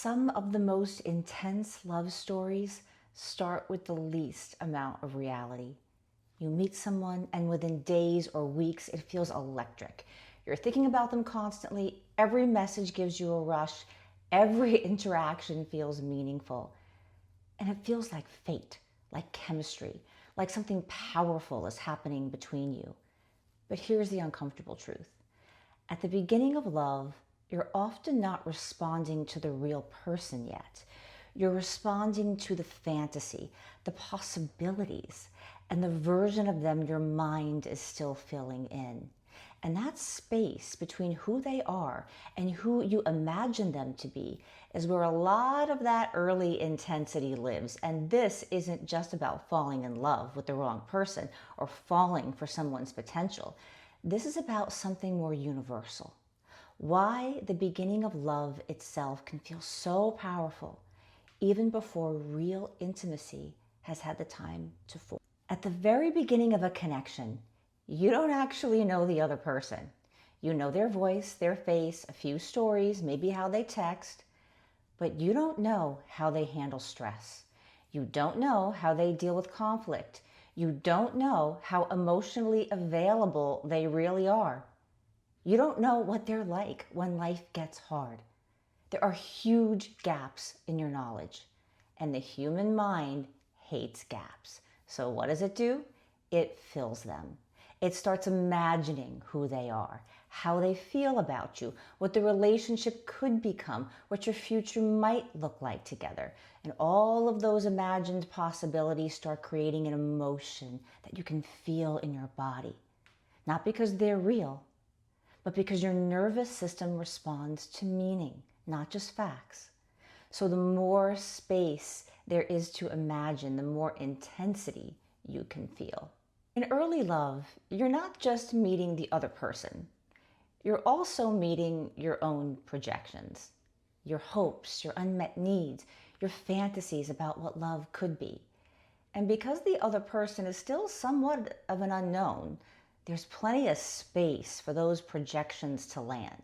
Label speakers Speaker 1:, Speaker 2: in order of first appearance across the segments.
Speaker 1: Some of the most intense love stories start with the least amount of reality. You meet someone, and within days or weeks, it feels electric. You're thinking about them constantly. Every message gives you a rush. Every interaction feels meaningful. And it feels like fate, like chemistry, like something powerful is happening between you. But here's the uncomfortable truth. At the beginning of love, you're often not responding to the real person yet. You're responding to the fantasy, the possibilities, and the version of them your mind is still filling in. And that space between who they are and who you imagine them to be is where a lot of that early intensity lives. And this isn't just about falling in love with the wrong person or falling for someone's potential. This is about something more universal. Why the beginning of love itself can feel so powerful, even before real intimacy has had the time to form. At the very beginning of a connection, you don't actually know the other person. You know their voice, their face, a few stories, maybe how they text, but you don't know how they handle stress. You don't know how they deal with conflict. You don't know how emotionally available they really are. You don't know what they're like when life gets hard. There are huge gaps in your knowledge, and the human mind hates gaps. So what does it do? It fills them. It starts imagining who they are, how they feel about you, what the relationship could become, what your future might look like together. And all of those imagined possibilities start creating an emotion that you can feel in your body. Not because they're real, but because your nervous system responds to meaning, not just facts. So the more space there is to imagine, the more intensity you can feel. In early love, you're not just meeting the other person. You're also meeting your own projections, your hopes, your unmet needs, your fantasies about what love could be. And because the other person is still somewhat of an unknown, there's plenty of space for those projections to land.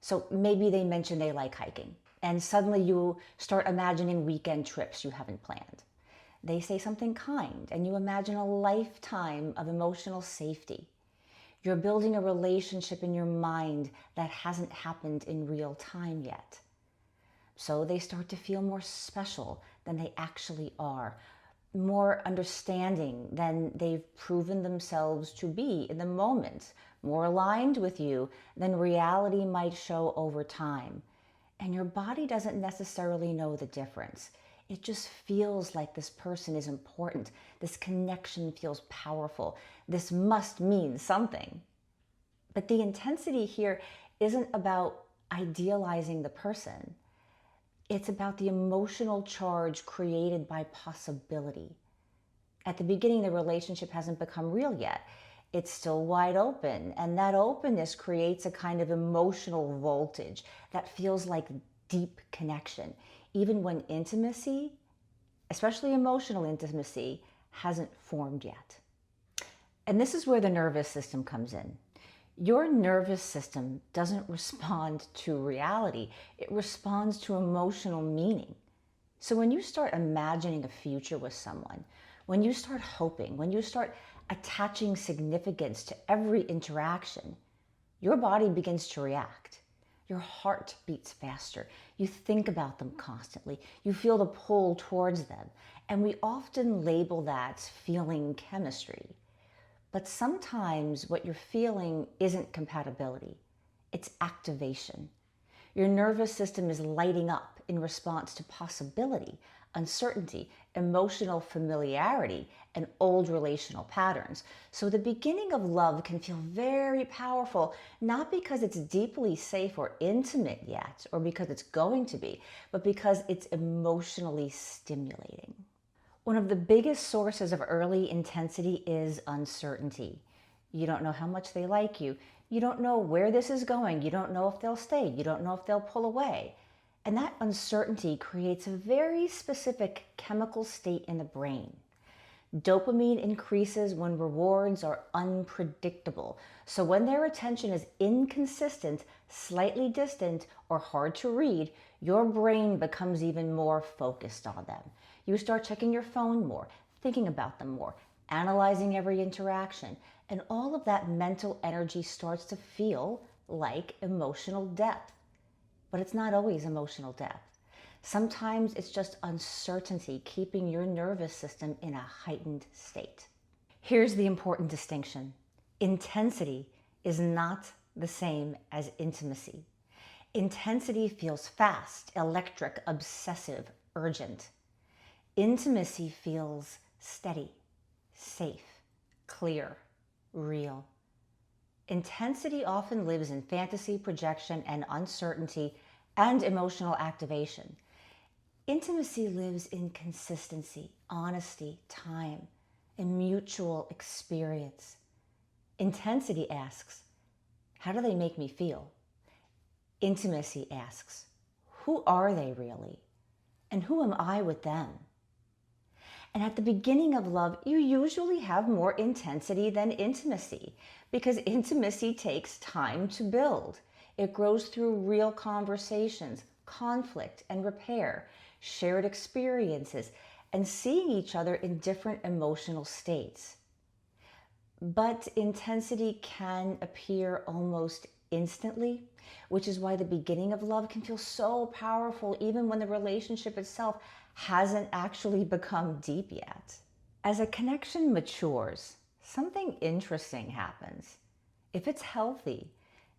Speaker 1: So maybe they mention they like hiking, and suddenly you start imagining weekend trips you haven't planned. They say something kind, and you imagine a lifetime of emotional safety. You're building a relationship in your mind that hasn't happened in real time yet. So they start to feel more special than they actually are, more understanding than they've proven themselves to be in the moment, more aligned with you than reality might show over time. And your body doesn't necessarily know the difference. It just feels like this person is important. This connection feels powerful. This must mean something. But the intensity here isn't about idealizing the person. It's about the emotional charge created by possibility. At the beginning, the relationship hasn't become real yet. It's still wide open, and that openness creates a kind of emotional voltage that feels like deep connection, even when intimacy, especially emotional intimacy, hasn't formed yet. And this is where the nervous system comes in. Your nervous system doesn't respond to reality. It responds to emotional meaning. So when you start imagining a future with someone, when you start hoping, when you start attaching significance to every interaction, your body begins to react. Your heart beats faster. You think about them constantly. You feel the pull towards them. And we often label that feeling chemistry. But sometimes what you're feeling isn't compatibility. It's activation. Your nervous system is lighting up in response to possibility, uncertainty, emotional familiarity, and old relational patterns. So the beginning of love can feel very powerful, not because it's deeply safe or intimate yet, or because it's going to be, but because it's emotionally stimulating. One of the biggest sources of early intensity is uncertainty. You don't know how much they like you. You don't know where this is going. You don't know if they'll stay. You don't know if they'll pull away. And that uncertainty creates a very specific chemical state in the brain. Dopamine increases when rewards are unpredictable. So when their attention is inconsistent, slightly distant, or hard to read, your brain becomes even more focused on them. You start checking your phone more, thinking about them more, analyzing every interaction, and all of that mental energy starts to feel like emotional depth. But it's not always emotional depth. Sometimes it's just uncertainty keeping your nervous system in a heightened state. Here's the important distinction. Intensity is not the same as intimacy. Intensity feels fast, electric, obsessive, urgent. Intimacy feels steady, safe, clear, real. Intensity often lives in fantasy, projection, and uncertainty, and emotional activation. Intimacy lives in consistency, honesty, time, and mutual experience. Intensity asks, how do they make me feel? Intimacy asks, who are they really? And who am I with them? And at the beginning of love, you usually have more intensity than intimacy because intimacy takes time to build. It grows through real conversations, conflict and repair, shared experiences, and seeing each other in different emotional states. But intensity can appear almost instantly, which is why the beginning of love can feel so powerful even when the relationship itself hasn't actually become deep yet. As a connection matures, something interesting happens. If it's healthy,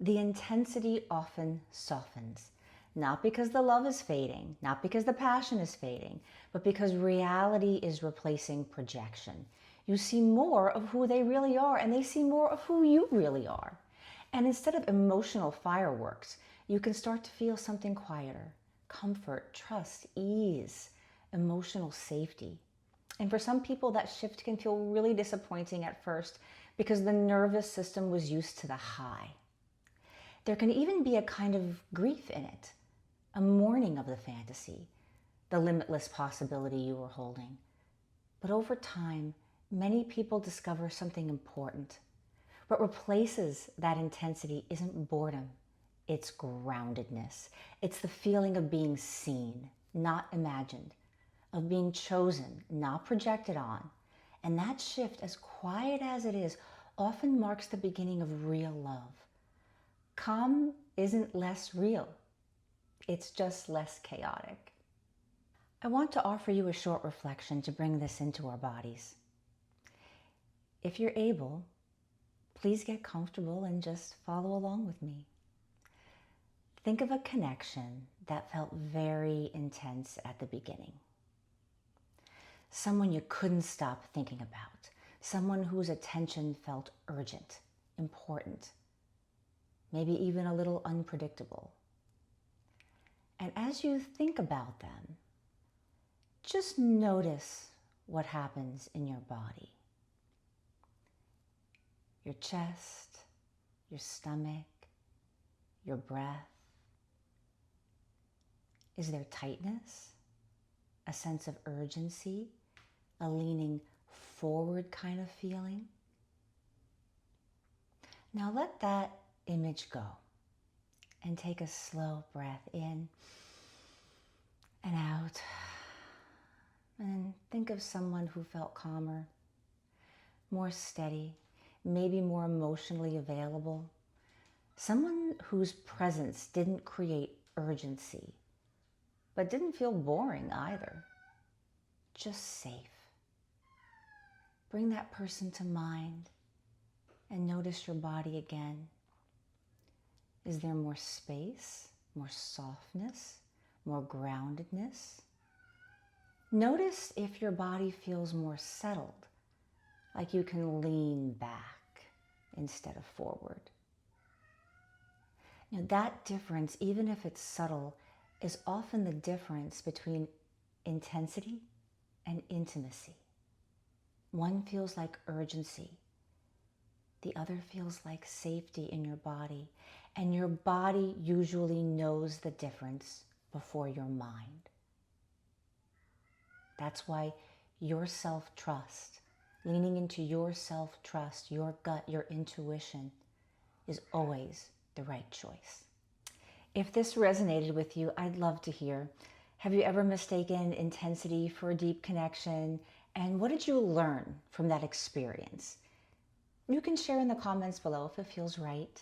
Speaker 1: the intensity often softens. Not because the love is fading, not because the passion is fading, but because reality is replacing projection. You see more of who they really are, and they see more of who you really are. And instead of emotional fireworks, you can start to feel something quieter: comfort, trust, ease, emotional safety. And for some people, that shift can feel really disappointing at first because the nervous system was used to the high. There can even be a kind of grief in it, a mourning of the fantasy, the limitless possibility you were holding. But over time, many people discover something important. What replaces that intensity isn't boredom, it's groundedness. It's the feeling of being seen, not imagined, of being chosen, not projected on. And that shift, as quiet as it is, often marks the beginning of real love. Calm isn't less real, it's just less chaotic. I want to offer you a short reflection to bring this into our bodies. If you're able, please get comfortable and just follow along with me. Think of a connection that felt very intense at the beginning. Someone you couldn't stop thinking about. Someone whose attention felt urgent, important, maybe even a little unpredictable. And as you think about them, just notice what happens in your body. Your chest, your stomach, your breath. Is there tightness, a sense of urgency, a leaning forward kind of feeling? Now let that image go and take a slow breath in and out. And think of someone who felt calmer, more steady, maybe more emotionally available. Someone whose presence didn't create urgency, but didn't feel boring either. Just safe. Bring that person to mind and notice your body again. Is there more space, more softness, more groundedness? Notice if your body feels more settled, like you can lean back instead of forward. That difference, even if it's subtle, is often the difference between intensity and intimacy. One feels like urgency. The other feels like safety in your body. And your body usually knows the difference before your mind. That's why your self-trust, leaning into your self-trust, your gut, your intuition is always the right choice. If this resonated with you, I'd love to hear. Have you ever mistaken intensity for a deep connection? And what did you learn from that experience? You can share in the comments below if it feels right.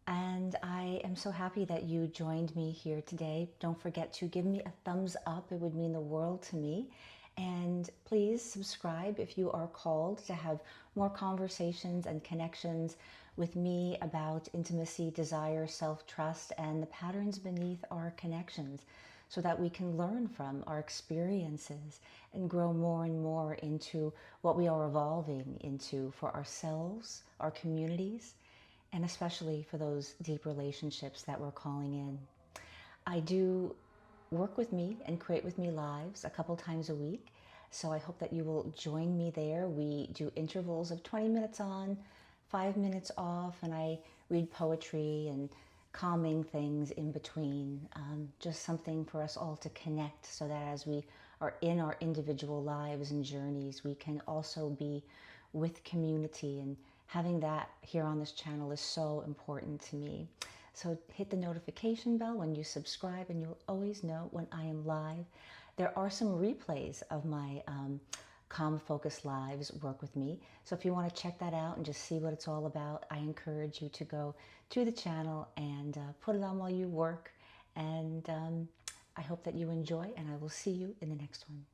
Speaker 1: And I am so happy that you joined me here today. Don't forget to give me a thumbs up. It would mean the world to me. And please subscribe if you are called to have more conversations and connections with me about intimacy, desire, self-trust, and the patterns beneath our connections, so that we can learn from our experiences and grow more and more into what we are evolving into for ourselves, our communities, and especially for those deep relationships that we're calling in. I do work with me and create with me lives a couple times a week, so I hope that you will join me there. We do intervals of 20 minutes on, 5 minutes off, and I read poetry and calming things in between. Just something for us all to connect, so that as we are in our individual lives and journeys, we can also be with community, and having that here on this channel is so important to me. So hit the notification bell when you subscribe, and you'll always know when I am live. There are some replays of my Calm Focus Lives Work With Me. So if you want to check that out and just see what it's all about, I encourage you to go to the channel and put it on while you work. And I hope that you enjoy, and I will see you in the next one.